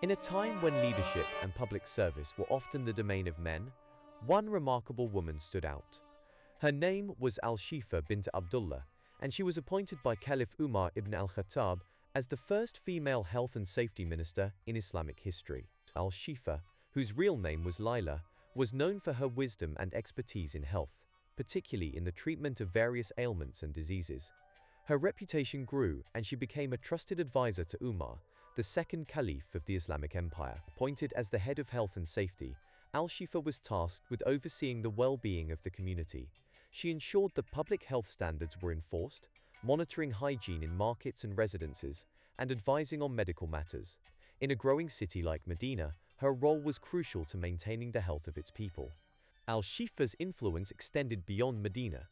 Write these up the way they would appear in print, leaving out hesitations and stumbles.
In a time when leadership and public service were often the domain of men, one remarkable woman stood out. Her name was Al-Shifa bint Abdullah, and she was appointed by Caliph Umar ibn Al-Khattab as the first female health and safety minister in Islamic history. Al-Shifa, whose real name was Layla, was known for her wisdom and expertise in health, particularly in the treatment of various ailments and diseases. Her reputation grew and she became a trusted advisor to Umar, the second caliph of the Islamic Empire. Appointed as the head of health and safety, Al-Shifa was tasked with overseeing the well-being of the community. She ensured that public health standards were enforced, monitoring hygiene in markets and residences, and advising on medical matters. In a growing city like Medina, her role was crucial to maintaining the health of its people. Al-Shifa's influence extended beyond Medina.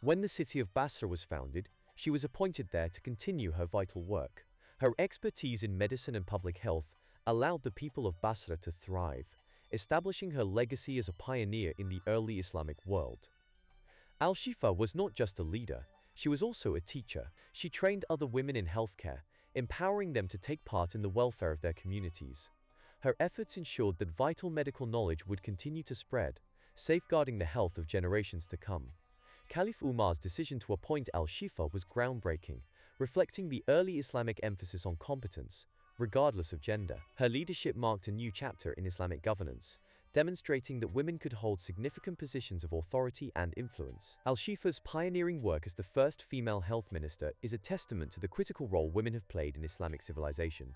When the city of Basra was founded, she was appointed there to continue her vital work. Her expertise in medicine and public health allowed the people of Basra to thrive, establishing her legacy as a pioneer in the early Islamic world. Al-Shifa was not just a leader, she was also a teacher. She trained other women in healthcare, empowering them to take part in the welfare of their communities. Her efforts ensured that vital medical knowledge would continue to spread, safeguarding the health of generations to come. Caliph Umar's decision to appoint Al-Shifa was groundbreaking, reflecting the early Islamic emphasis on competence, regardless of gender. Her leadership marked a new chapter in Islamic governance, demonstrating that women could hold significant positions of authority and influence. Al-Shifa's pioneering work as the first female health minister is a testament to the critical role women have played in Islamic civilization.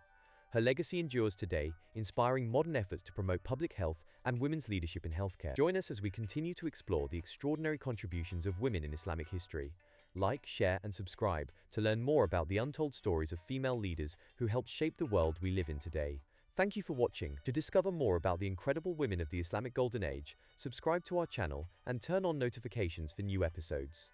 Her legacy endures today, inspiring modern efforts to promote public health and women's leadership in healthcare. Join us as we continue to explore the extraordinary contributions of women in Islamic history. Like, share, and subscribe to learn more about the untold stories of female leaders who helped shape the world we live in today. Thank you for watching. To discover more about the incredible women of the Islamic Golden Age, subscribe to our channel and turn on notifications for new episodes.